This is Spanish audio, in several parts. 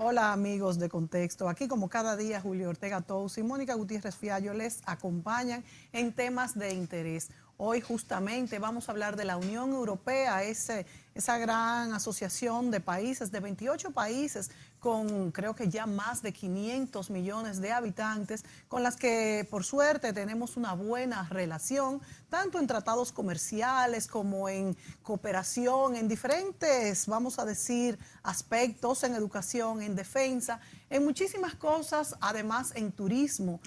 Hola amigos de Contexto, aquí como cada día Julio Ortega Tous y Mónica Gutiérrez Fiallo les acompañan en temas de interés. Hoy justamente vamos a hablar de la Unión Europea, esa gran asociación de países, de 28 países, con creo que ya más de 500 millones de habitantes, con las que por suerte tenemos una buena relación, tanto en tratados comerciales como en cooperación, en diferentes, vamos a decir, aspectos, en educación, en defensa, en muchísimas cosas, además en turismo.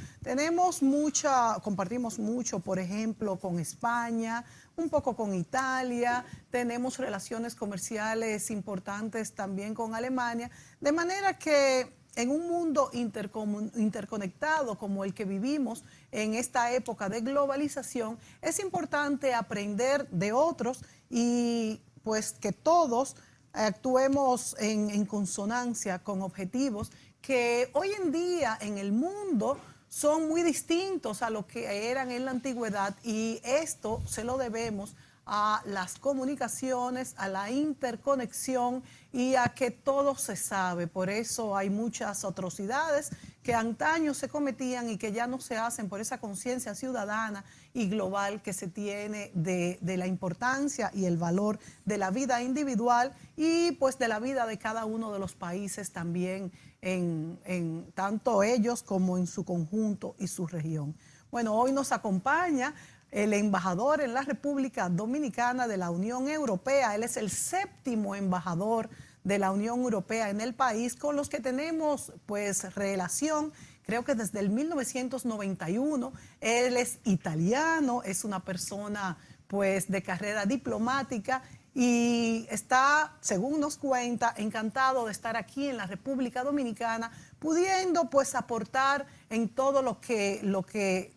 Compartimos mucho, por ejemplo, con España, un poco con Italia, tenemos relaciones comerciales importantes también con Alemania, de manera que en un mundo interconectado como el que vivimos en esta época de globalización, es importante aprender de otros y pues que todos actuemos en consonancia con objetivos que hoy en día en el mundo son muy distintos a lo que eran en la antigüedad, y esto se lo debemos a las comunicaciones, a la interconexión y a que todo se sabe. Por eso hay muchas atrocidades que antaño se cometían y que ya no se hacen por esa conciencia ciudadana y global que se tiene de la importancia y el valor de la vida individual y pues de la vida de cada uno de los países también, en tanto ellos como en su conjunto y su región. Bueno, hoy nos acompaña el embajador en la República Dominicana de la Unión Europea. Él es el 7º embajador de la Unión Europea en el país, con los que tenemos pues relación, creo que desde el 1991. Él es italiano, es una persona pues de carrera diplomática y está, según nos cuenta, encantado de estar aquí en la República Dominicana, pudiendo pues aportar en todo lo que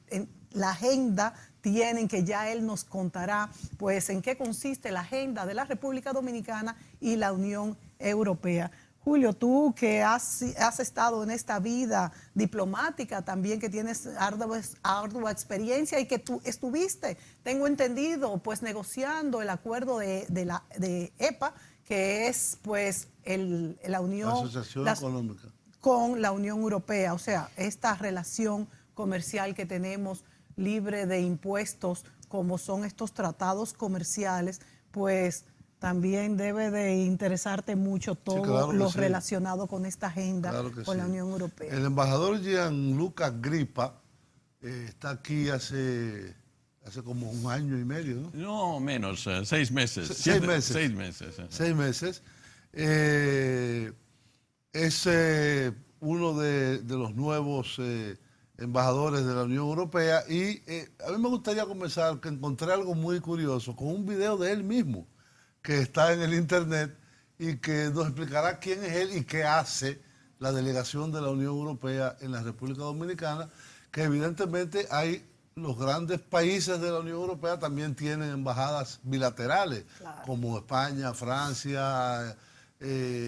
en la agenda tienen, que ya él nos contará pues en qué consiste la agenda de la República Dominicana y la Unión Europea. Julio, tú que has estado en esta vida diplomática también, que tienes ardua experiencia y que tú estuviste, tengo entendido, pues negociando el acuerdo de EPA, que es pues la Unión... Asociación Económica. Con la Unión Europea, o sea, esta relación comercial que tenemos libre de impuestos, como son estos tratados comerciales, pues también debe de interesarte mucho todo claro lo sí. relacionado con esta agenda con la sí. Unión Europea. El embajador Gianluca Grippa está aquí hace como 1 año y medio, ¿no? No, menos, 6 meses. 6 meses. 6 meses. 6 meses. Es uno de los nuevos embajadores de la Unión Europea y a mí me gustaría comenzar, que encontré algo muy curioso, con un video de él mismo que está en el internet y que nos explicará quién es él y qué hace la delegación de la Unión Europea en la República Dominicana, que evidentemente hay los grandes países de la Unión Europea también tienen embajadas bilaterales, claro, como España, Francia,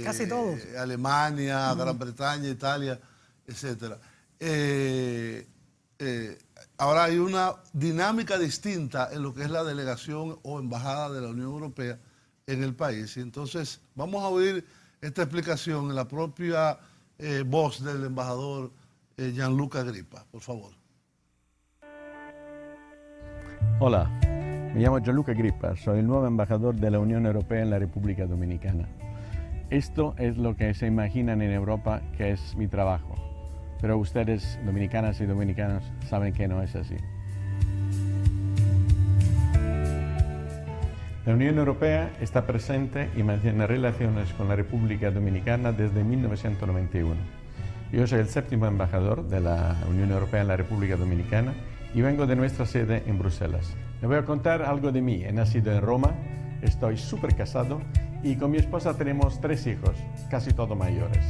casi todos, Alemania, Gran Bretaña, Italia, etcétera. Ahora hay una dinámica distinta en lo que es la delegación o embajada de la Unión Europea en el país. Y entonces vamos a oír esta explicación en la propia voz del embajador Gianluca Grippa, por favor. Hola, me llamo Gianluca Grippa, soy el nuevo embajador de la Unión Europea en la República Dominicana. Esto es lo que se imaginan en Europa que es mi trabajo, pero ustedes, dominicanas y dominicanos, saben que no es así. La Unión Europea está presente y mantiene relaciones con la República Dominicana desde 1991. Yo soy el 7º embajador de la Unión Europea en la República Dominicana y vengo de nuestra sede en Bruselas. Les voy a contar algo de mí. He nacido en Roma, estoy súper casado y con mi esposa tenemos 3 hijos, casi todos mayores.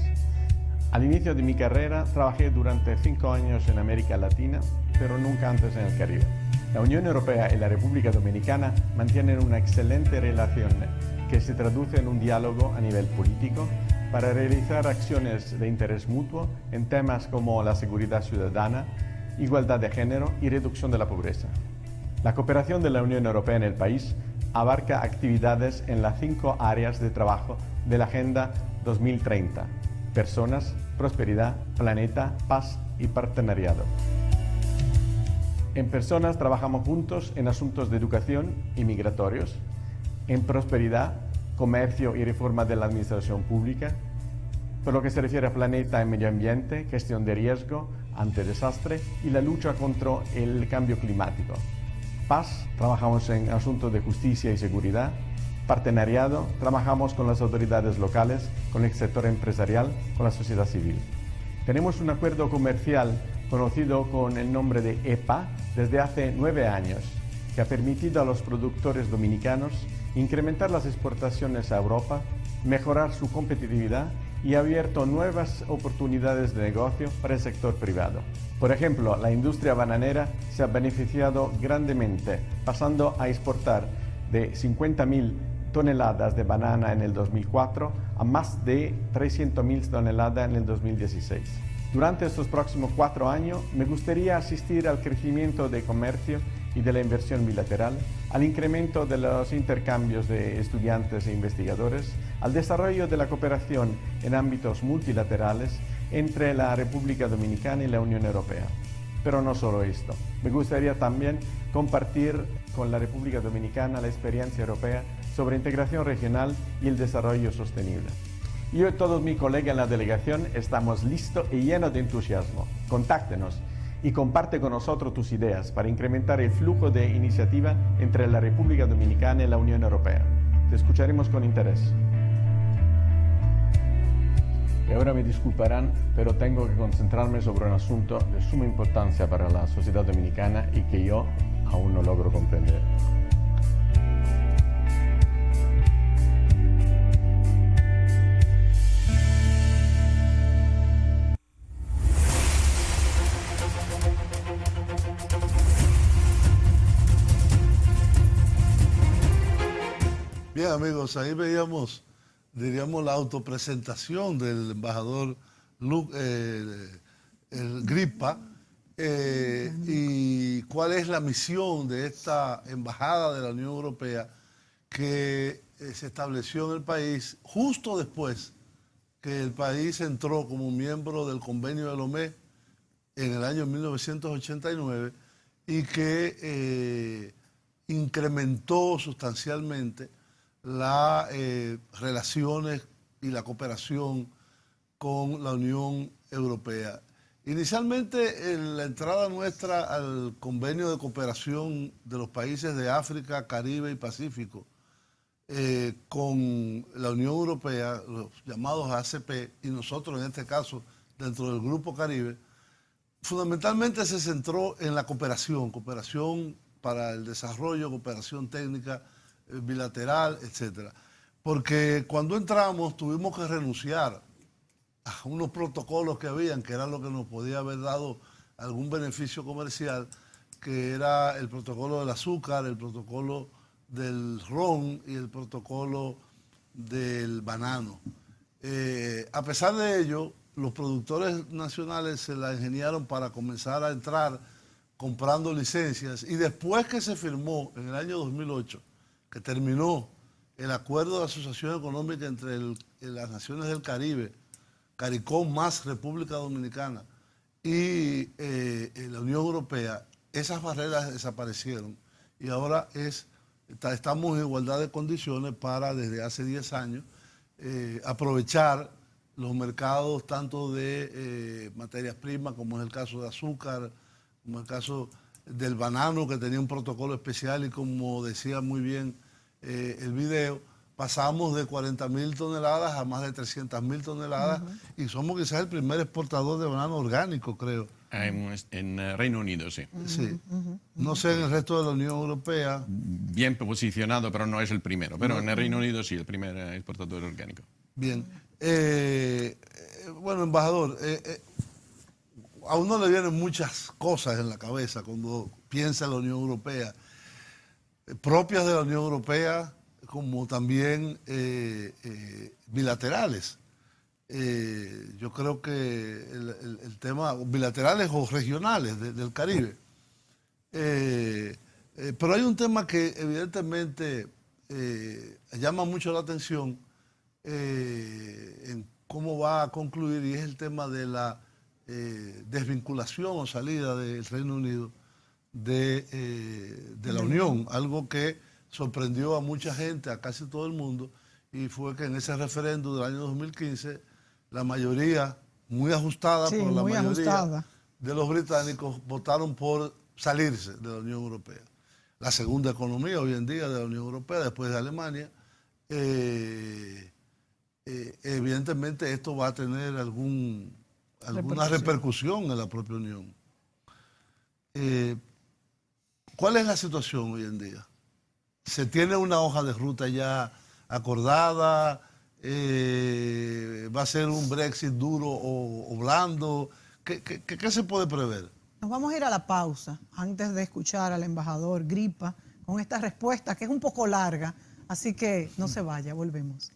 Al inicio de mi carrera trabajé durante 5 años en América Latina, pero nunca antes en el Caribe. La Unión Europea y la República Dominicana mantienen una excelente relación que se traduce en un diálogo a nivel político para realizar acciones de interés mutuo en temas como la seguridad ciudadana, igualdad de género y reducción de la pobreza. La cooperación de la Unión Europea en el país abarca actividades en las 5 áreas de trabajo de la Agenda 2030, personas, prosperidad, planeta, paz y partenariado. En personas trabajamos juntos en asuntos de educación y migratorios, en prosperidad, comercio y reforma de la administración pública, por lo que se refiere a planeta y medio ambiente, gestión de riesgo ante desastre y la lucha contra el cambio climático. Paz, trabajamos en asuntos de justicia y seguridad. Partenariado, trabajamos con las autoridades locales, con el sector empresarial, con la sociedad civil. Tenemos un acuerdo comercial conocido con el nombre de EPA desde hace 9 años, que ha permitido a los productores dominicanos incrementar las exportaciones a Europa, mejorar su competitividad y ha abierto nuevas oportunidades de negocio para el sector privado. Por ejemplo, la industria bananera se ha beneficiado grandemente, pasando a exportar de 50.000 toneladas de banana en el 2004 a más de 300.000 toneladas en el 2016. Durante estos próximos 4 años me gustaría asistir al crecimiento de comercio y de la inversión bilateral, al incremento de los intercambios de estudiantes e investigadores, al desarrollo de la cooperación en ámbitos multilaterales entre la República Dominicana y la Unión Europea. Pero no solo esto, me gustaría también compartir con la República Dominicana la experiencia europea sobre integración regional y el desarrollo sostenible. Yo y todos mis colegas en la delegación estamos listos y llenos de entusiasmo. Contáctenos y comparte con nosotros tus ideas para incrementar el flujo de iniciativa entre la República Dominicana y la Unión Europea. Te escucharemos con interés. Y ahora me disculparán, pero tengo que concentrarme sobre un asunto de suma importancia para la sociedad dominicana y que yo aún no logro comprender. Bien, amigos, ahí veíamos, diríamos, la autopresentación del embajador el Gripa y cuál es la misión de esta embajada de la Unión Europea que se estableció en el país justo después que el país entró como miembro del Convenio de Lomé en el año 1989 y que incrementó sustancialmente las relaciones y la cooperación con la Unión Europea. Inicialmente, en la entrada nuestra al Convenio de Cooperación de los Países de África, Caribe y Pacífico con la Unión Europea, los llamados ACP, y nosotros en este caso dentro del Grupo Caribe, fundamentalmente se centró en la cooperación para el desarrollo, cooperación técnica, bilateral, etcétera. Porque cuando entramos tuvimos que renunciar a unos protocolos que habían, que era lo que nos podía haber dado algún beneficio comercial, que era el protocolo del azúcar, el protocolo del ron y el protocolo del banano. A pesar de ello, los productores nacionales se la ingeniaron para comenzar a entrar comprando licencias y después que se firmó en el año 2008, que terminó el acuerdo de asociación económica entre las naciones del Caribe, CARICOM más República Dominicana y la Unión Europea, esas barreras desaparecieron y ahora estamos en igualdad de condiciones para, desde hace 10 años, aprovechar los mercados tanto de materias primas, como es el caso de azúcar, como el caso del banano, que tenía un protocolo especial y como decía muy bien el video, pasamos de 40.000 toneladas a más de 300.000 toneladas y somos quizás el primer exportador de banano orgánico, creo. En Reino Unido, sí. Sí. No sé en el resto de la Unión Europea. Bien posicionado, pero no es el primero. Pero en el Reino Unido sí, el primer exportador orgánico. Bien. Bueno, embajador, a uno le vienen muchas cosas en la cabeza cuando piensa en la Unión Europea, propias de la Unión Europea, como también bilaterales. Yo creo que el tema, bilaterales o regionales del Caribe. Pero hay un tema que evidentemente llama mucho la atención cómo va a concluir, y es el tema de la desvinculación o salida del Reino Unido de la Unión, algo que sorprendió a mucha gente, a casi todo el mundo, y fue que en ese referéndum del año 2015 la mayoría, muy ajustada, Sí, pero la muy mayoría ajustada. de los británicos votaron por salirse de la Unión Europea. La segunda economía hoy en día de la Unión Europea, después de Alemania. Evidentemente esto va a tener alguna repercusión en la propia Unión. ¿Cuál es la situación hoy en día? ¿Se tiene una hoja de ruta ya acordada? ¿Va a ser un Brexit duro o blando? ¿Qué se puede prever? Nos vamos a ir a la pausa antes de escuchar al embajador Gripa con esta respuesta que es un poco larga, así que no se vaya, volvemos.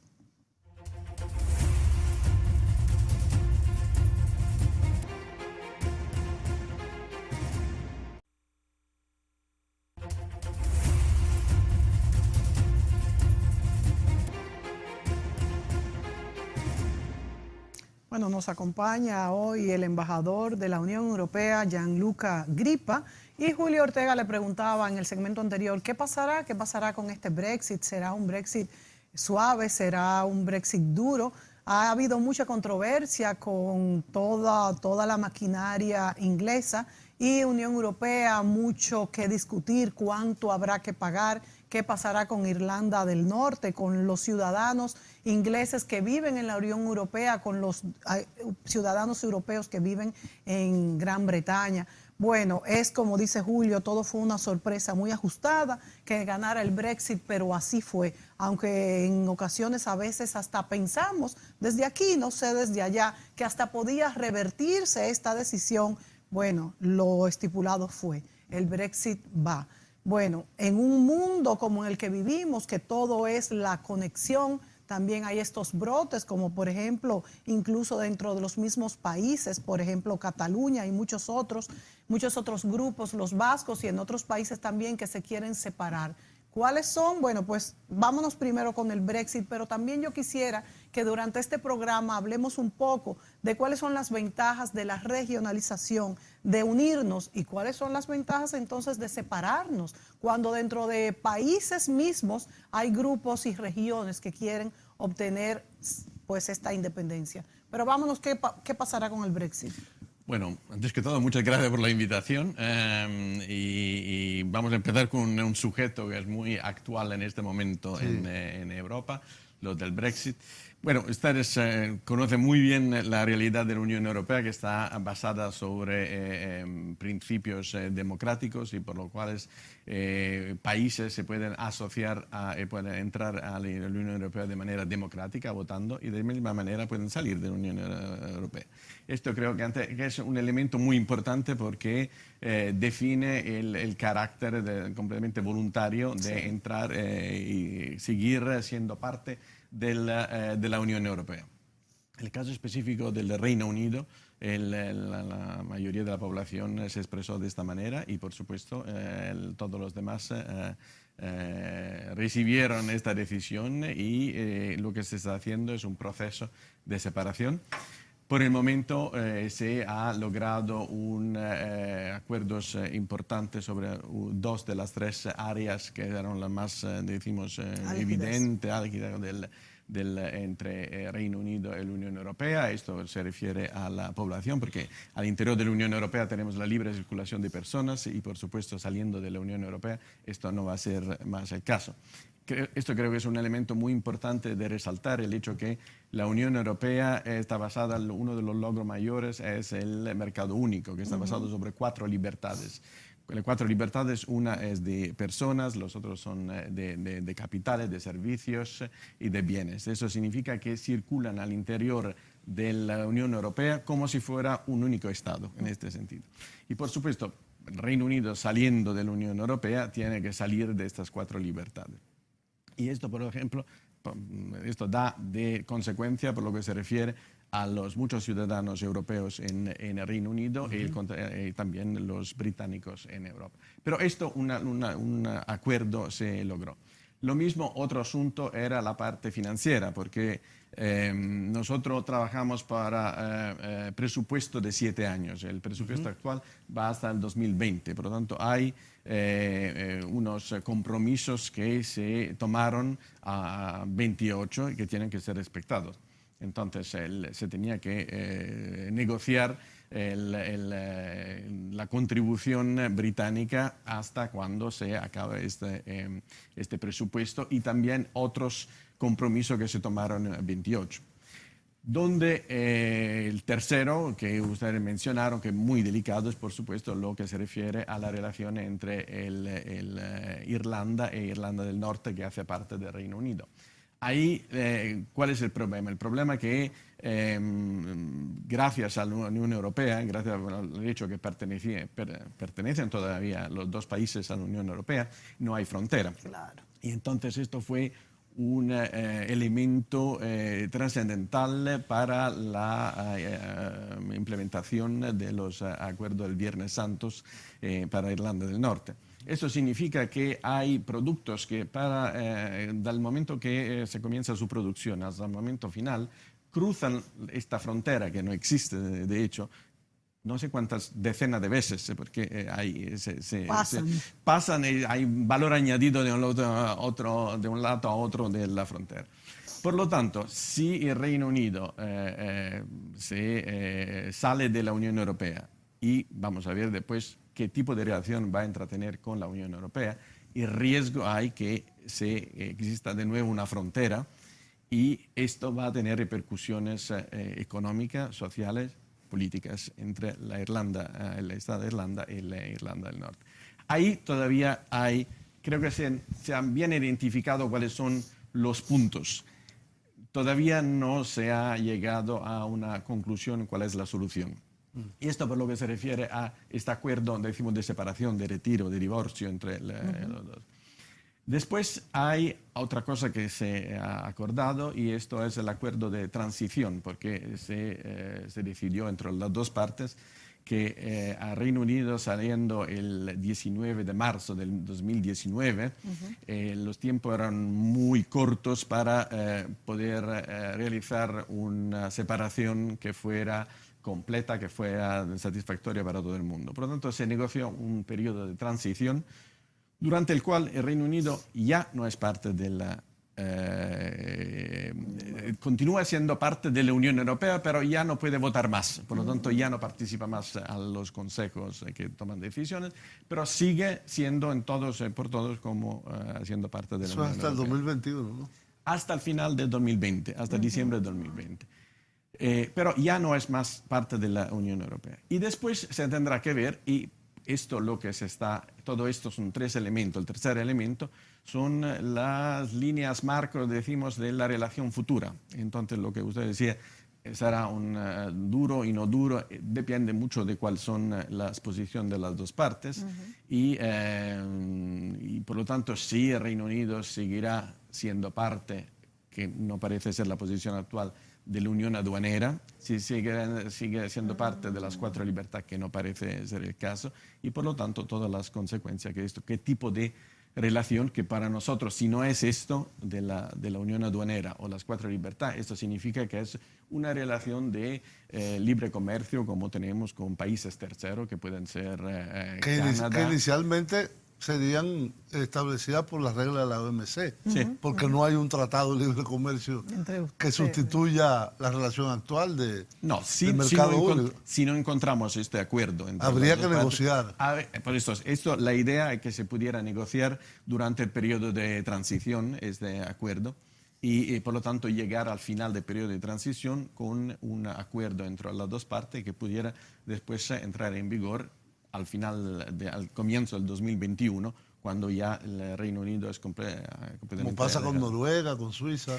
Bueno, nos acompaña hoy el embajador de la Unión Europea, Gianluca Gripa, y Julio Ortega le preguntaba en el segmento anterior, ¿qué pasará? ¿Qué pasará con este Brexit? ¿Será un Brexit suave? ¿Será un Brexit duro? Ha habido mucha controversia con toda la maquinaria inglesa y Unión Europea, mucho que discutir, cuánto habrá que pagar, qué pasará con Irlanda del Norte, con los ciudadanos ingleses que viven en la Unión Europea, con los ciudadanos europeos que viven en Gran Bretaña. Bueno, es como dice Julio, todo fue una sorpresa muy ajustada, que ganara el Brexit, pero así fue. Aunque en ocasiones a veces hasta pensamos, desde aquí, no sé, desde allá, que hasta podía revertirse esta decisión. Bueno, lo estipulado fue, el Brexit va. Bueno, en un mundo como en el que vivimos, que todo es la conexión, también hay estos brotes, como por ejemplo, incluso dentro de los mismos países, por ejemplo, Cataluña y muchos otros grupos, los vascos y en otros países también que se quieren separar. ¿Cuáles son? Bueno, pues vámonos primero con el Brexit, pero también yo quisiera que durante este programa hablemos un poco de cuáles son las ventajas de la regionalización, de unirnos, y cuáles son las ventajas entonces de separarnos, cuando dentro de países mismos hay grupos y regiones que quieren obtener pues esta independencia. Pero vámonos, ¿qué pasará con el Brexit? Bueno, antes que todo, muchas gracias por la invitación y vamos a empezar con un sujeto que es muy actual en este momento en Europa, lo del Brexit. Bueno, ustedes conocen muy bien la realidad de la Unión Europea, que está basada sobre principios democráticos y por lo cual países se pueden asociar pueden entrar a la Unión Europea de manera democrática, votando, y de la misma manera pueden salir de la Unión Europea. Esto creo que es un elemento muy importante porque define el carácter completamente voluntario de entrar y seguir siendo parte de la Unión Europea. En el caso específico del Reino Unido, la mayoría de la población se expresó de esta manera y, por supuesto, todos los demás recibieron esta decisión y lo que se está haciendo es un proceso de separación. Por el momento se ha logrado acuerdos importantes sobre dos de las tres áreas que eran las más, decimos, evidentes, álgidas entre Reino Unido y la Unión Europea. Esto se refiere a la población, porque al interior de la Unión Europea tenemos la libre circulación de personas y, por supuesto, saliendo de la Unión Europea, esto no va a ser más el caso. Esto creo que es un elemento muy importante de resaltar, el hecho que la Unión Europea está basada, uno de los logros mayores es el mercado único, que está basado sobre 4 libertades. Las 4 libertades, una es de personas, los otros son de capitales, de servicios y de bienes. Eso significa que circulan al interior de la Unión Europea como si fuera un único Estado, en este sentido. Y por supuesto, el Reino Unido saliendo de la Unión Europea tiene que salir de estas 4 libertades. Y esto, por ejemplo, esto da de consecuencia por lo que se refiere a los muchos ciudadanos europeos en el Reino Unido y también los británicos en Europa. Pero esto, un acuerdo se logró. Lo mismo, otro asunto era la parte financiera, porque Nosotros trabajamos para presupuesto de 7 años. El presupuesto actual va hasta el 2020. Por lo tanto, hay unos compromisos que se tomaron a 28 y que tienen que ser respetados. Entonces, se tenía que negociar la contribución británica hasta cuando se acabe este presupuesto y también otros compromisos que se tomaron en 28. Donde el tercero, que ustedes mencionaron, que es muy delicado, es por supuesto lo que se refiere a la relación entre Irlanda e Irlanda del Norte, que hace parte del Reino Unido. Ahí, ¿cuál es el problema? El problema es que gracias a la Unión Europea, gracias al hecho que pertenecen todavía los dos países a la Unión Europea, no hay frontera. Claro. Y entonces esto fue un elemento trascendental para la implementación de los acuerdos del Viernes Santos para Irlanda del Norte. Eso significa que hay productos que del momento que se comienza su producción hasta el momento final, cruzan esta frontera que no existe, de hecho, no sé cuántas decenas de veces, porque pasan y hay valor añadido de un lado a otro de la frontera. Por lo tanto, si el Reino Unido sale de la Unión Europea y vamos a ver después qué tipo de relación va a entretener con la Unión Europea, el riesgo hay que exista de nuevo una frontera y esto va a tener repercusiones económicas, sociales, políticas entre el Estado de Irlanda y la Irlanda del Norte. Ahí todavía creo que se han bien identificado cuáles son los puntos. Todavía no se ha llegado a una conclusión cuál es la solución. Y esto por lo que se refiere a este acuerdo, decimos, de separación, de retiro, de divorcio entre los dos. Después hay otra cosa que se ha acordado y esto es el acuerdo de transición, porque se decidió entre las dos partes que a Reino Unido saliendo el 19 de marzo del 2019, los tiempos eran muy cortos para poder realizar una separación que fuera completa, que fuera satisfactoria para todo el mundo. Por lo tanto, se negoció un periodo de transición durante el cual el Reino Unido ya no es parte de la... continúa siendo parte de la Unión Europea, pero ya no puede votar más. Por lo tanto, ya no participa más a los consejos que toman decisiones, pero sigue siendo por todos como siendo parte de la Unión Europea. Hasta el 2021, ¿no? Hasta el final del 2020, hasta diciembre del 2020. Pero ya no es más parte de la Unión Europea. Y después se tendrá que ver, y todo esto son 3 elementos. El tercer elemento son las líneas marco, decimos, de la relación futura. Entonces, lo que usted decía, será un duro y no duro, depende mucho de cuáles son las posiciones de las dos partes. Y por lo tanto, si el Reino Unido seguirá siendo parte, que no parece ser la posición actual, de la Unión Aduanera, si sigue siendo parte de las 4 libertades, que no parece ser el caso, y por lo tanto todas las consecuencias que esto, qué tipo de relación que para nosotros, si no es esto de la Unión Aduanera o las 4 libertades, esto significa que es una relación de libre comercio como tenemos con países terceros que pueden ser Canadá. Que inicialmente serían establecidas por las reglas de la OMC, porque no hay un tratado de libre comercio que sustituya la relación actual del mercado único. Si no encontramos este acuerdo. Habría que negociar. Por esto, la idea es que se pudiera negociar durante el periodo de transición, este acuerdo, y por lo tanto llegar al final del periodo de transición con un acuerdo entre las dos partes que pudiera después entrar en vigor al comienzo del 2021, cuando ya el Reino Unido es completamente... Como pasa con Noruega, con Suiza.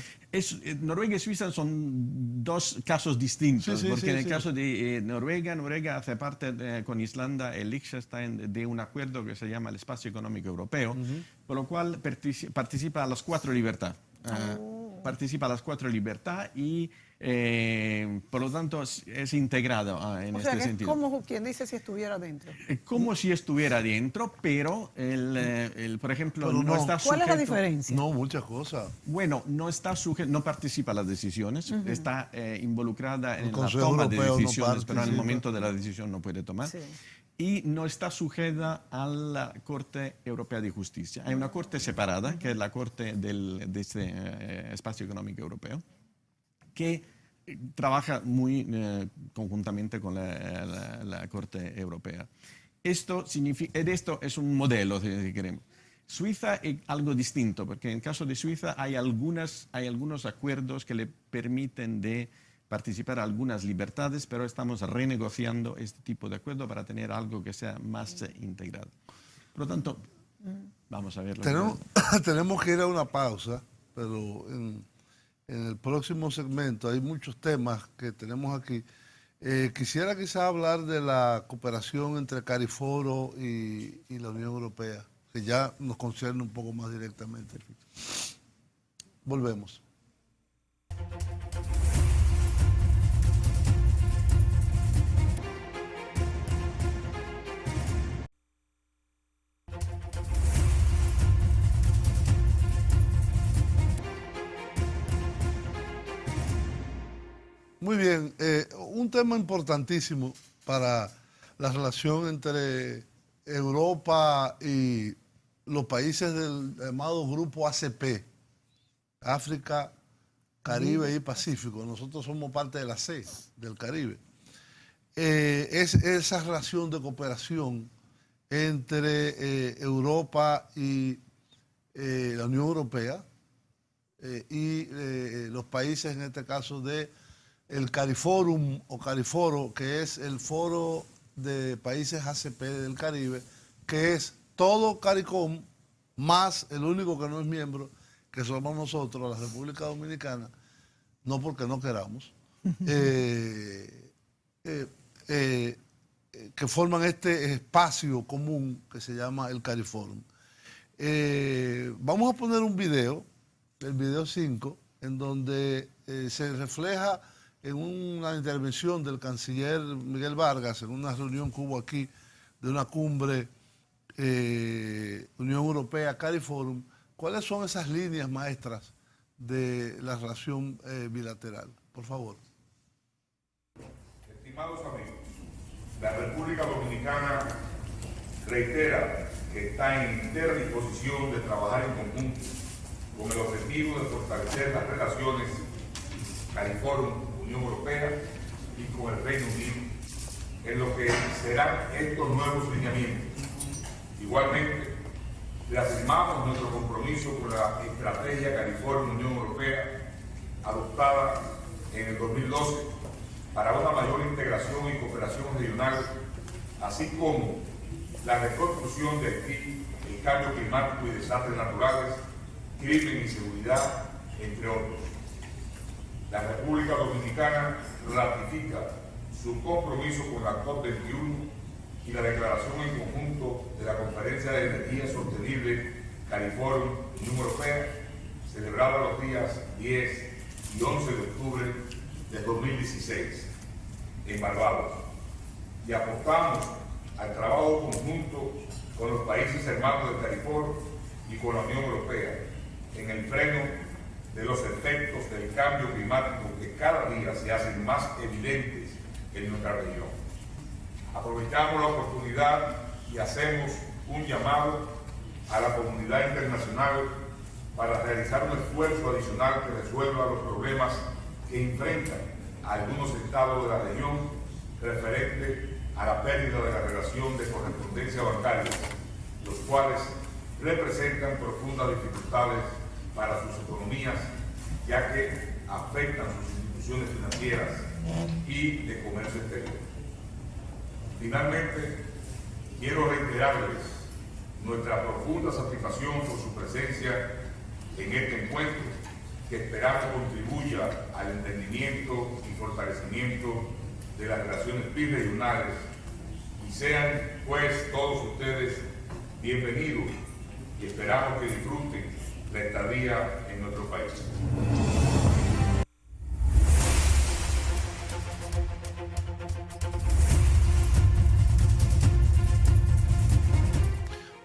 Noruega y Suiza son 2 casos distintos, porque en el caso de Noruega hace parte con Islandia, el Liechtenstein, de un acuerdo que se llama el Espacio Económico Europeo, por lo cual participa a las 4 libertades. Participa a las 4 libertades y Por lo tanto, es integrado en O este sea, que es sentido. como quien dice si estuviera dentro. Como si estuviera dentro, pero, por ejemplo, Pero no no. está ¿Cuál es la sujeto. diferencia? No, muchas cosas. Bueno, no está sujeto, no participa en las decisiones, está involucrada en la Consejo toma de Europeo no decisiones, pero en el participa. momento de la decisión no puede tomar. Sí. Y no está sujeta a la Corte Europea de Justicia. Hay una corte separada, que es la Corte de este Espacio Económico Europeo, que trabaja muy conjuntamente con la Corte Europea. Esto es un modelo, si queremos. Suiza es algo distinto, porque en el caso de Suiza hay algunos acuerdos que le permiten de participar algunas libertades, pero estamos renegociando este tipo de acuerdo para tener algo que sea más integrado. Por lo tanto, vamos a ver. Tenemos que ir a una pausa, pero en el próximo segmento hay muchos temas que tenemos aquí. Quisiera quizás hablar de la cooperación entre Cariforo y la Unión Europea, que ya nos concierne un poco más directamente. Volvemos. Muy bien, un tema importantísimo para la relación entre Europa y los países del llamado Grupo ACP, África, Caribe y Pacífico. Nosotros somos parte de la C, del Caribe. Es esa relación de cooperación entre Europa y la Unión Europea y los países, en este caso, de el CARIFORUM o CARIFORO, que es el foro de países ACP del Caribe, que es todo CARICOM, más el único que no es miembro, que somos nosotros, la República Dominicana, no porque no queramos, que forman este espacio común que se llama el CARIFORUM. Vamos a poner un video, el video 5, en donde se refleja en una intervención del canciller Miguel Vargas en una reunión que hubo aquí de una cumbre Unión Europea CARIFORUM, ¿cuáles son esas líneas maestras de la relación bilateral? Por favor. Estimados amigos, la República Dominicana reitera que está en entera disposición de trabajar en conjunto con el objetivo de fortalecer las relaciones CARIFORUM Unión Europea y con el Reino Unido en lo que serán estos nuevos lineamientos. Igualmente, reafirmamos nuestro compromiso con la estrategia CARIFORUM Unión Europea adoptada en el 2012 para una mayor integración y cooperación regional, así como la reconstrucción de Haití, el cambio climático y desastres naturales, crimen y seguridad, entre otros. La República Dominicana ratifica su compromiso con la COP21 y la declaración en conjunto de la Conferencia de Energía Sostenible CARIFORUM Unión Europea, celebrada los días 10 y 11 de octubre de 2016 en Barbados, y apostamos al trabajo conjunto con los países hermanos del CARIFORUM y con la Unión Europea en el freno de los efectos del cambio climático que cada día se hacen más evidentes en nuestra región. Aprovechamos la oportunidad y hacemos un llamado a la comunidad internacional para realizar un esfuerzo adicional que resuelva los problemas que enfrentan a algunos estados de la región referente a la pérdida de la relación de correspondencia bancaria, los cuales representan profundas dificultades para sus economías, ya que afectan sus instituciones financieras y de comercio exterior. Finalmente, quiero reiterarles nuestra profunda satisfacción por su presencia en este encuentro, que esperamos contribuya al entendimiento y fortalecimiento de las relaciones birregionales, y sean pues todos ustedes bienvenidos, y esperamos que disfruten la estadía en nuestro país.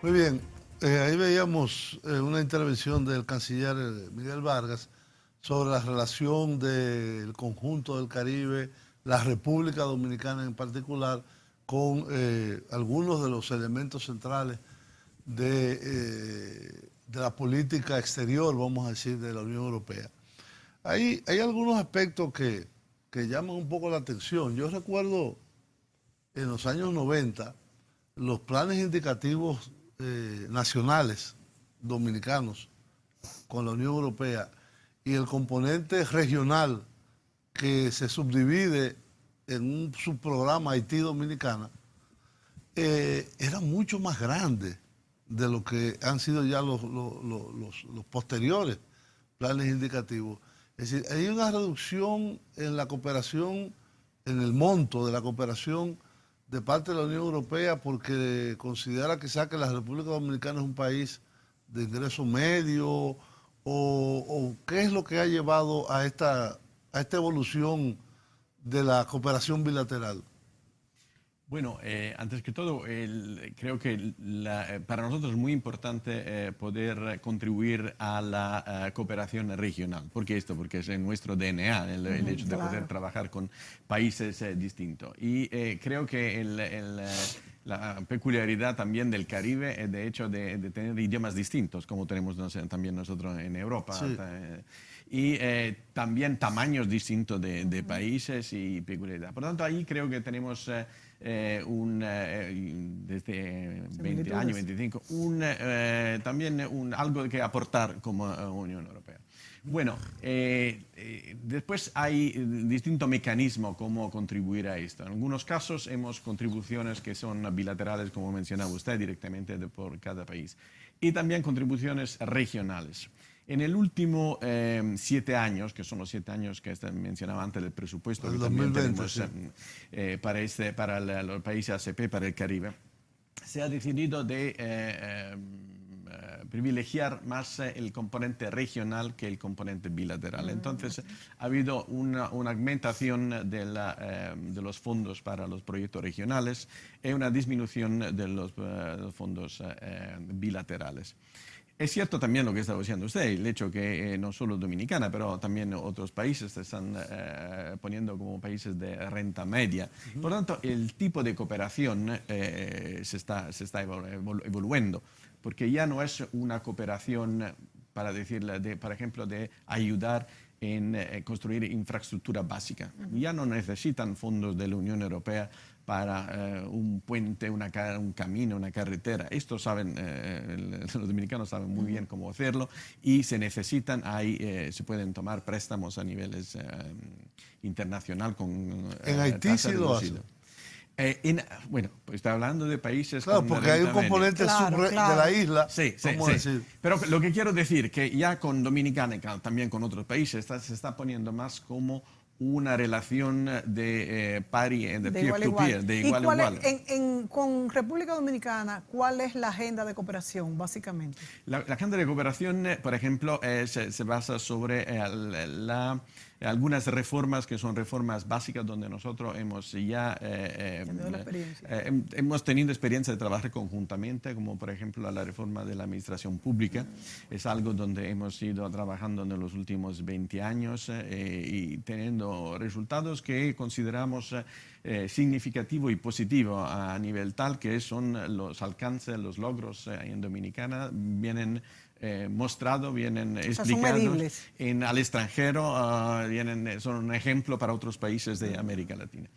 Muy bien, ahí veíamos una intervención del canciller Miguel Vargas sobre la relación del conjunto del Caribe, la República Dominicana en particular, con algunos de los elementos centrales de la política exterior, vamos a decir, de la Unión Europea. Hay algunos aspectos que llaman un poco la atención. Yo recuerdo en los años 90 los planes indicativos nacionales dominicanos con la Unión Europea y el componente regional que se subdivide en un subprograma Haití Dominicana era mucho más grande de lo que han sido ya los posteriores planes indicativos. Es decir, hay una reducción en la cooperación, en el monto de la cooperación de parte de la Unión Europea porque considera quizá que la República Dominicana es un país de ingreso medio o qué es lo que ha llevado a esta evolución de la cooperación bilateral. Bueno, antes que todo, creo que para nosotros es muy importante poder contribuir a la cooperación regional. ¿Por qué esto? Porque es en nuestro DNA el hecho de poder trabajar con países distintos. Y creo que la peculiaridad también del Caribe es de hecho de tener idiomas distintos, como tenemos también nosotros en Europa. Sí. Y también tamaños distintos de países y peculiaridad. Por lo tanto, ahí creo que tenemos desde 20 años, 25, también algo que aportar como Unión Europea. Bueno, después hay distintos mecanismos como contribuir a esto. En algunos casos hemos contribuciones que son bilaterales, como mencionaba usted, directamente por cada país. Y también contribuciones regionales. En el último 7 años, que son los 7 años que mencionaba antes del presupuesto, el que 2020, también tenemos para los países ACP, para el Caribe, se ha decidido de privilegiar más el componente regional que el componente bilateral. Entonces, ha habido una aumentación de los fondos para los proyectos regionales y una disminución de los fondos bilaterales. Es cierto también lo que estaba diciendo usted, el hecho que no solo Dominicana, pero también otros países se están poniendo como países de renta media. Por lo tanto, el tipo de cooperación se está evolucionando, porque ya no es una cooperación, para decirle, por ejemplo, de ayudar en construir infraestructura básica. Ya no necesitan fondos de la Unión Europea para un puente, un camino, una carretera. Esto saben, los dominicanos saben muy bien cómo hacerlo y se necesitan, se pueden tomar préstamos a niveles internacional con en Haití sí lo hacen. Bueno, pues está hablando de países... Claro, porque hay un componente de la isla, vamos a decir. Pero lo que quiero decir que ya con Dominicana y también con otros países se está poniendo más como una relación de peer-to-peer, de igual a igual. Con República Dominicana, ¿cuál es la agenda de cooperación, básicamente? La agenda de cooperación, por ejemplo, se basa sobre algunas reformas que son reformas básicas donde nosotros hemos ya hemos tenido experiencia de trabajar conjuntamente, como por ejemplo la reforma de la administración pública. Es algo donde hemos ido trabajando en los últimos 20 años y teniendo resultados que consideramos significativo y positivo a nivel tal que son los alcances, los logros en Dominicana vienen mostrados, vienen explicados al extranjero, son un ejemplo para otros países de América Latina.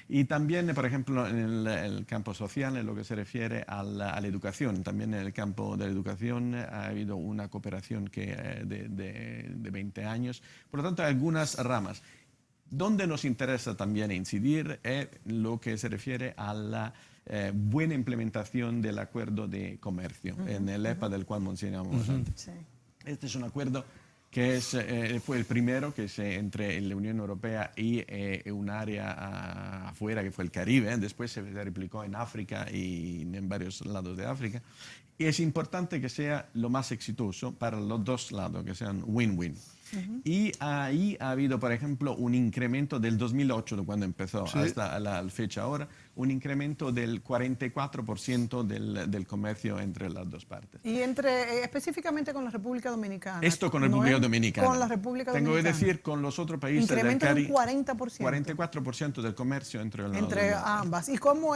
Y también, por ejemplo, en el campo social, en lo que se refiere a la educación, también en el campo de la educación ha habido una cooperación de 20 años. Por lo tanto, hay algunas ramas. Donde nos interesa también incidir es lo que se refiere a la buena implementación del acuerdo de comercio, en el EPA del cual mencionábamos antes. Sí. Este es un acuerdo que fue el primero que entre la Unión Europea y un área afuera, que fue el Caribe. Después se replicó en África y en varios lados de África. Y es importante que sea lo más exitoso para los dos lados, que sean win-win. Y ahí ha habido, por ejemplo, un incremento del 2008, de cuando empezó, hasta la fecha ahora, un incremento del 44% del comercio entre las dos partes. Y específicamente con la República Dominicana. Esto con República Dominicana. Con la República Tengo Dominicana. que decir, con los otros países Incremento del del Caribe, 40%. 44% del comercio entre Ambas. ¿Y cómo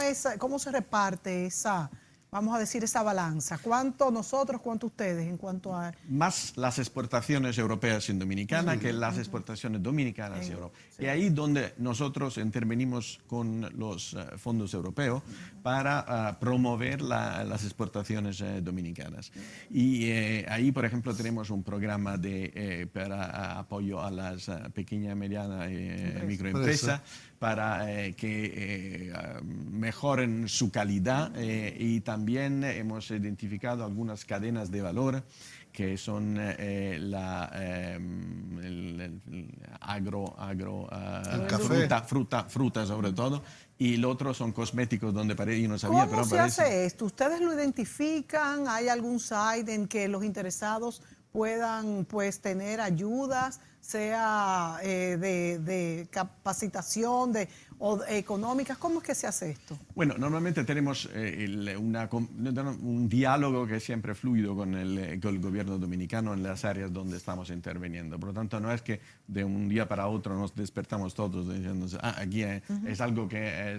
se reparte esa, vamos a decir, esa balanza? ¿Cuánto nosotros, cuánto ustedes en cuanto a...? Más las exportaciones europeas en Dominicana que las exportaciones dominicanas en Europa. Y ahí donde nosotros intervenimos con los fondos europeos para promover las exportaciones dominicanas. Y ahí, por ejemplo, tenemos un programa para apoyo a las pequeñas y medianas microempresas para que mejoren su calidad y también hemos identificado algunas cadenas de valor que son el fruta sobre todo, y el otro son cosméticos donde yo no sabía, ¿Cómo se hace esto? ¿Ustedes lo identifican? ¿Hay algún site en que los interesados puedan pues tener ayudas, sea de capacitación o económicas? ¿Cómo es que se hace esto? Bueno, normalmente tenemos un diálogo que es siempre fluido con el gobierno dominicano en las áreas donde estamos interviniendo. Por lo tanto, no es que de un día para otro nos despertamos todos diciendo, aquí es algo que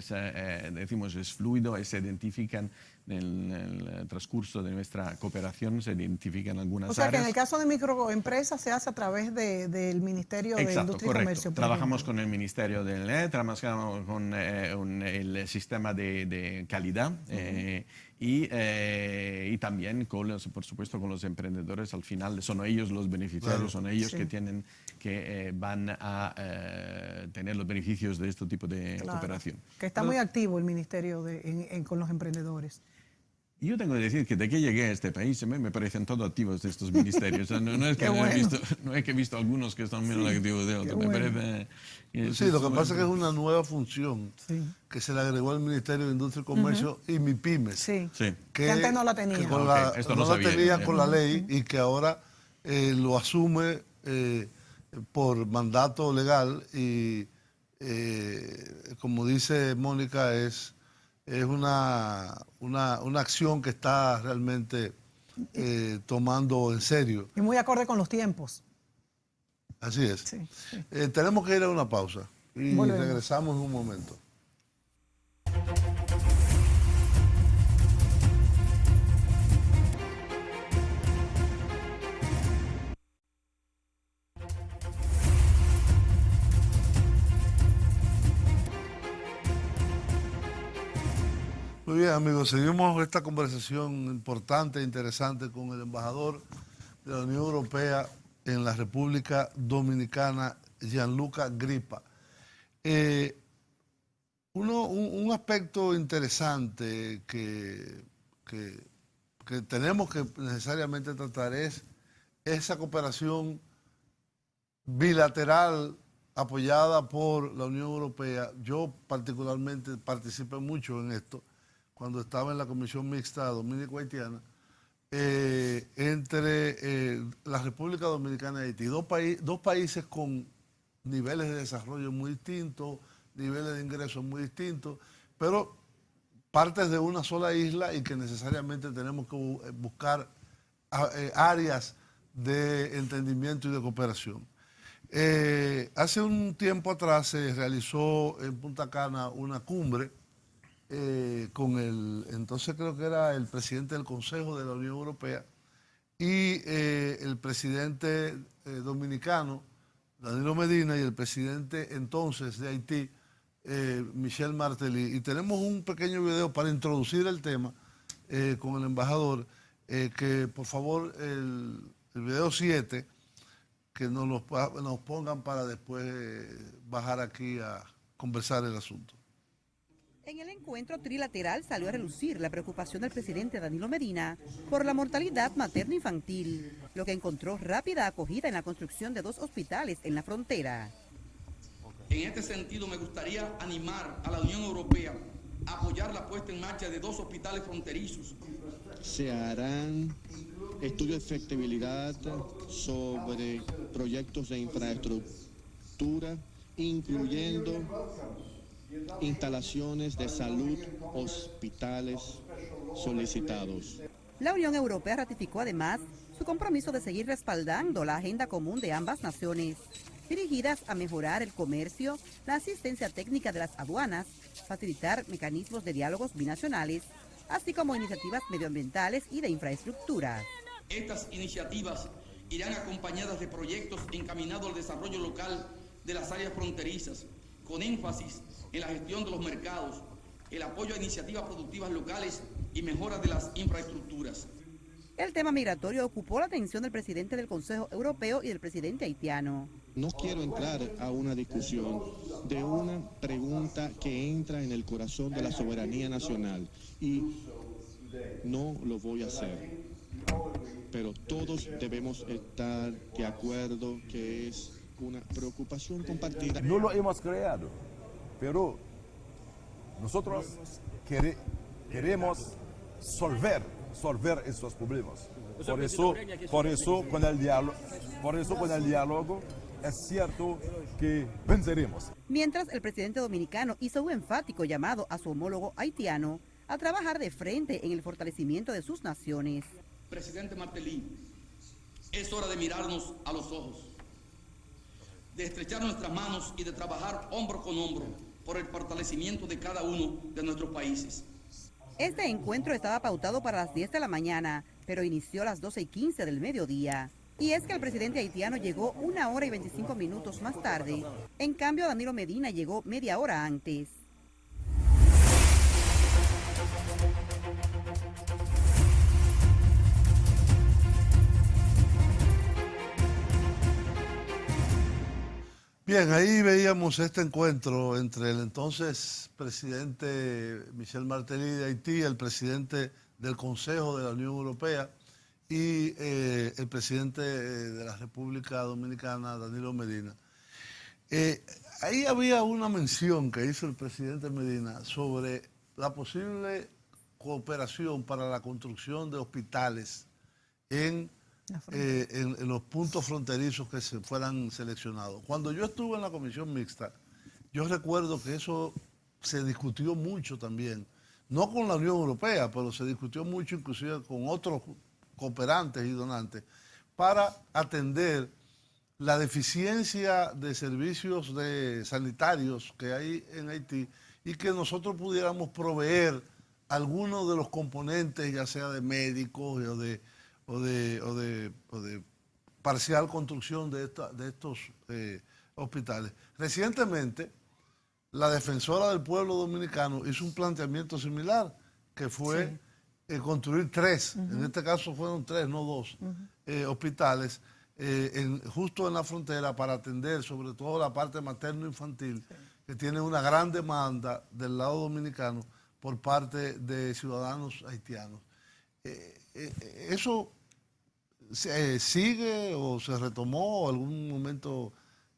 decimos es fluido, se identifican en el transcurso de nuestra cooperación, se identifican algunas áreas. O sea, que en el caso de microempresas se hace a través del Ministerio de Industria y Comercio. Trabajamos con el Ministerio trabajamos con el sistema de calidad y también, por supuesto, con los emprendedores. Al final son ellos los beneficiarios, son ellos que van a tener los beneficios de este tipo de cooperación. Que está muy activo el Ministerio con los emprendedores. Yo tengo que decir que de que llegué a este país me parecen todos activos estos ministerios. No es que he visto algunos que están menos activos de otros. Me parece, sí, lo que pasa es que es una nueva función que se le agregó al Ministerio de Industria y Comercio y MIPYMES. Sí. Que antes no la tenía. Que no la tenía con la ley y que ahora lo asume por mandato legal y como dice Mónica es una acción que está realmente tomando en serio. Y muy acorde con los tiempos. Así es. Sí. Tenemos que ir a una pausa y regresamos en un momento. Muy bien, amigos, seguimos esta conversación importante e interesante con el embajador de la Unión Europea en la República Dominicana, Gianluca Grippa. Un aspecto interesante que tenemos que necesariamente tratar es esa cooperación bilateral apoyada por la Unión Europea. Yo particularmente participé mucho en esto cuando estaba en la Comisión Mixta Dominico-Haitiana, entre la República Dominicana y Haití. Dos países con niveles de desarrollo muy distintos, niveles de ingresos muy distintos, pero partes de una sola isla y que necesariamente tenemos que buscar áreas de entendimiento y de cooperación. Hace un tiempo atrás se realizó en Punta Cana una cumbre con entonces creo que era el presidente del Consejo de la Unión Europea y el presidente dominicano, Danilo Medina, y el presidente entonces de Haití, Michel Martelly. Y tenemos un pequeño video para introducir el tema con el embajador, que por favor el video 7, que nos pongan para después bajar aquí a conversar el asunto. En el encuentro trilateral salió a relucir la preocupación del presidente Danilo Medina por la mortalidad materno-infantil, lo que encontró rápida acogida en la construcción de 2 hospitales en la frontera. En este sentido, me gustaría animar a la Unión Europea a apoyar la puesta en marcha de 2 hospitales fronterizos. Se harán estudio de efectividad sobre proyectos de infraestructura, incluyendo instalaciones de salud, hospitales solicitados. La Unión Europea ratificó además su compromiso de seguir respaldando la agenda común de ambas naciones, dirigidas a mejorar el comercio, la asistencia técnica de las aduanas, facilitar mecanismos de diálogos binacionales, así como iniciativas medioambientales y de infraestructura. Estas iniciativas irán acompañadas de proyectos encaminados al desarrollo local de las áreas fronterizas, con énfasis en la gestión de los mercados, el apoyo a iniciativas productivas locales y mejora de las infraestructuras. El tema migratorio ocupó la atención del presidente del Consejo Europeo y del presidente haitiano. No quiero entrar a una discusión de una pregunta que entra en el corazón de la soberanía nacional y no lo voy a hacer. Pero todos debemos estar de acuerdo que es una preocupación compartida. No lo hemos creado, pero nosotros queremos resolver estos problemas. Por eso con el diálogo es cierto que venceremos. Mientras el presidente dominicano hizo un enfático llamado a su homólogo haitiano a trabajar de frente en el fortalecimiento de sus naciones. Presidente Martelly, es hora de mirarnos a los ojos, de estrechar nuestras manos y de trabajar hombro con hombro por el fortalecimiento de cada uno de nuestros países. Este encuentro estaba pautado para las 10 de la mañana, pero inició a las 12:15 del mediodía. Y es que el presidente haitiano llegó 1 hora y 25 minutos más tarde. En cambio, Danilo Medina llegó media hora antes. Bien, ahí veíamos este encuentro entre el entonces presidente Michel Martelly de Haití, el presidente del Consejo de la Unión Europea y el presidente de la República Dominicana, Danilo Medina. Ahí había una mención que hizo el presidente Medina sobre la posible cooperación para la construcción de hospitales en los puntos fronterizos que se fueran seleccionados. Cuando yo estuve en la comisión mixta, yo recuerdo que eso se discutió mucho también, no con la Unión Europea, pero se discutió mucho inclusive con otros cooperantes y donantes, para atender la deficiencia de servicios sanitarios que hay en Haití y que nosotros pudiéramos proveer algunos de los componentes, ya sea de médicos o de parcial construcción de estos hospitales. Recientemente, la defensora del pueblo dominicano hizo un planteamiento similar, que fue construir 3, en este caso fueron 3, no 2, hospitales justo en la frontera para atender sobre todo la parte materno-infantil, que tiene una gran demanda del lado dominicano por parte de ciudadanos haitianos. ¿Eso sigue o se retomó o algún momento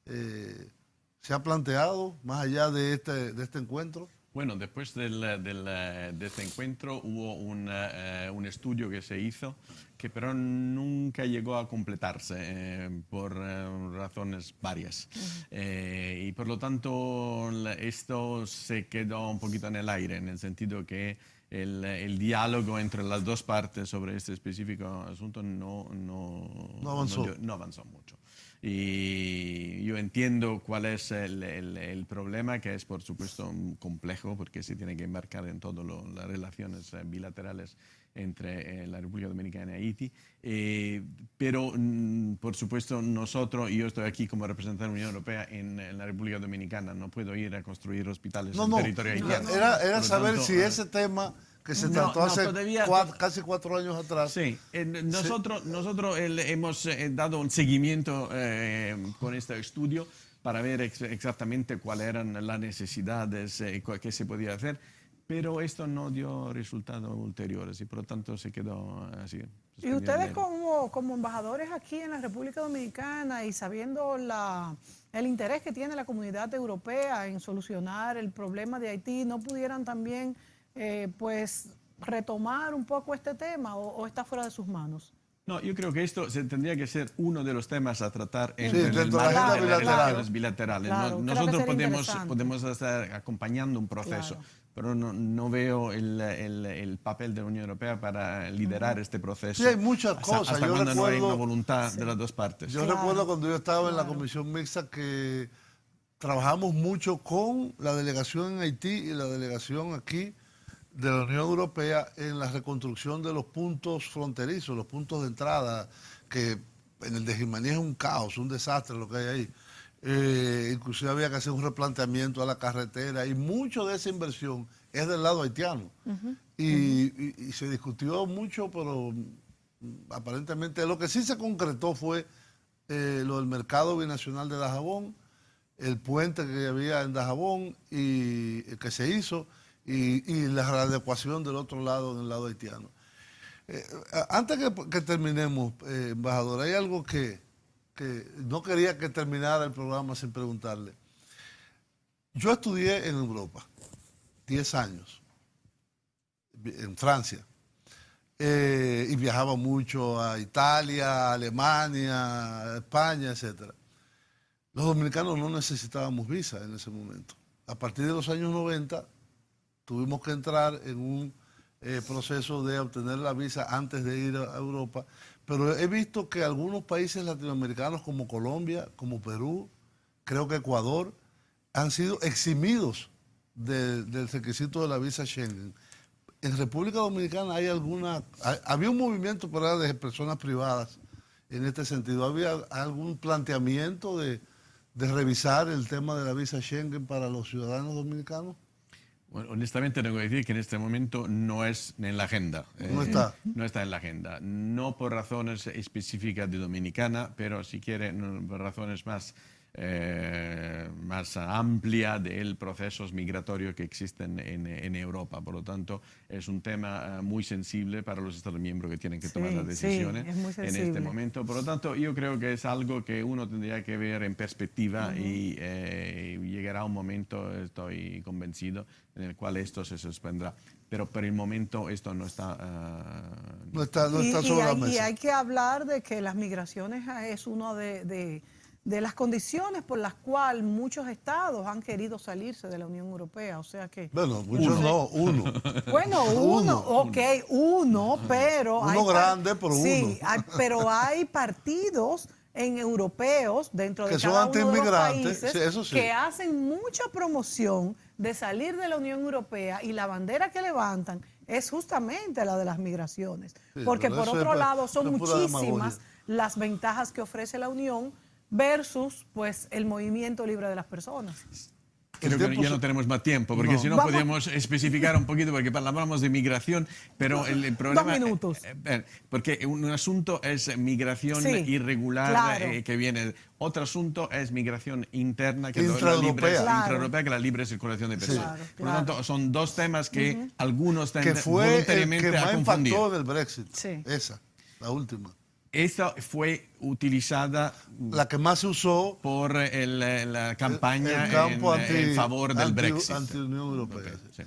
se ha planteado más allá de este encuentro? Bueno, después de este encuentro hubo un estudio que se hizo que pero nunca llegó a completarse por razones varias. Y por lo tanto esto se quedó un poquito en el aire, en el sentido que el diálogo entre las dos partes sobre este específico asunto no avanzó mucho. Y yo entiendo cuál es el problema, que es por supuesto complejo, porque se tiene que embarcar en todas las relaciones bilaterales entre la República Dominicana y Haití. Pero, por supuesto, nosotros, y yo estoy aquí como representante de la Unión Europea en la República Dominicana, no puedo ir a construir hospitales en territorio haitiano. Era saber si ese tema que se trató hace casi 4 años atrás. Sí, nosotros hemos dado un seguimiento con este estudio para ver exactamente cuáles eran las necesidades y qué se podía hacer, pero esto no dio resultados ulteriores y por lo tanto se quedó así. Y ustedes como embajadores aquí en la República Dominicana y sabiendo el interés que tiene la comunidad europea en solucionar el problema de Haití, ¿no pudieran también pues retomar un poco este tema o está fuera de sus manos? No, yo creo que esto tendría que ser uno de los temas a tratar Sí, en el dentro de la marco agenda de las bilateral. relaciones bilaterales. Claro, creo que Nosotros sería interesante. podemos estar acompañando un proceso, Claro. pero no veo el papel de la Unión Europea para liderar este proceso. Sí, hay muchas cosas. Hasta Yo cuando no hay recuerdo- una voluntad de las dos partes. Yo recuerdo cuando yo estaba en la comisión mixta que trabajamos mucho con la delegación en Haití y la delegación aquí de la Unión Europea en la reconstrucción de los puntos fronterizos, los puntos de entrada, que en el de Jimaní es un caos, un desastre lo que hay ahí. Inclusive había que hacer un replanteamiento a la carretera y mucho de esa inversión es del lado haitiano. Y se discutió mucho, pero aparentemente lo que sí se concretó fue lo del mercado binacional de Dajabón, el puente que había en Dajabón y que se hizo, y la readecuación del otro lado, en el lado haitiano. Antes que terminemos, embajador, hay algo que no quería que terminara el programa sin preguntarle. Yo estudié en Europa 10 años, en Francia, y viajaba mucho a Italia, Alemania, a España, etc. Los dominicanos no necesitábamos visa en ese momento. A partir de los años 90 tuvimos que entrar en un proceso de obtener la visa antes de ir a Europa, pero he visto que algunos países latinoamericanos como Colombia, como Perú, creo que Ecuador, han sido eximidos del requisito de la visa Schengen. En República Dominicana había un movimiento pero era de personas privadas en este sentido. ¿Había algún planteamiento de revisar el tema de la visa Schengen para los ciudadanos dominicanos? Bueno, honestamente tengo que decir que en este momento no es en la agenda. No está. No está en la agenda. No por razones específicas de Dominicana, pero si quiere por razones más amplia del procesos migratorios que existen en Europa. Por lo tanto, es un tema muy sensible para los Estados miembros que tienen que tomar las decisiones es muy en este sensible. momento. Por lo tanto, yo creo que es algo que uno tendría que ver en perspectiva y llegará un momento, estoy convencido, en el cual esto se suspendrá. Pero por el momento esto no está, No está sobre la mesa. Y hay que hablar de que las migraciones es una de las condiciones por las cuales muchos estados han querido salirse de la Unión Europea. O sea que... Bueno, muchos no, uno. Bueno, uno, pero... Uno grande, pero sí, uno. pero hay partidos europeos dentro de Que son cada uno de los antiinmigrantes, países sí, eso sí. que hacen mucha promoción de salir de la Unión Europea y la bandera que levantan es justamente la de las migraciones. Sí, Porque pero por eso otro es lado son pura muchísimas demagogia. las ventajas que ofrece la Unión versus pues el movimiento libre de las personas. Creo que ya no tenemos más tiempo, porque si no Vamos. podríamos especificar un poquito, porque hablamos de migración, pero el problema... 2 minutos. Porque un asunto es migración Sí, irregular claro. que viene. Otro asunto es migración interna, que es la Intraeuropea. libre, Claro. intraeuropea, que es la libre circulación de personas. Claro, Por lo tanto, son dos temas que algunos Que tienden fue el voluntariamente que a más confundir. impactó en el Brexit. Sí. Esa, la última. Esta fue utilizada La que más se usó por la campaña el campo en favor del Brexit. Anti-Unión Europea. Sí.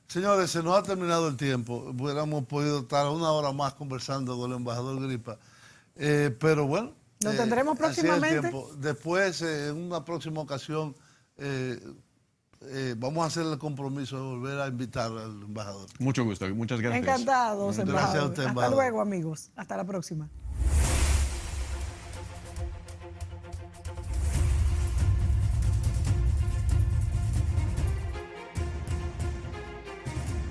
Señores, se nos ha terminado el tiempo. Hubiéramos podido estar una hora más conversando con el embajador Gripa. Pero bueno. Nos tendremos así es el próximamente. tiempo. Después, en una próxima ocasión, vamos a hacer el compromiso de volver a invitar al embajador. Mucho gusto, muchas gracias. Encantados, Gracias a embajador. usted, Hasta embajador. luego, amigos. Hasta la próxima.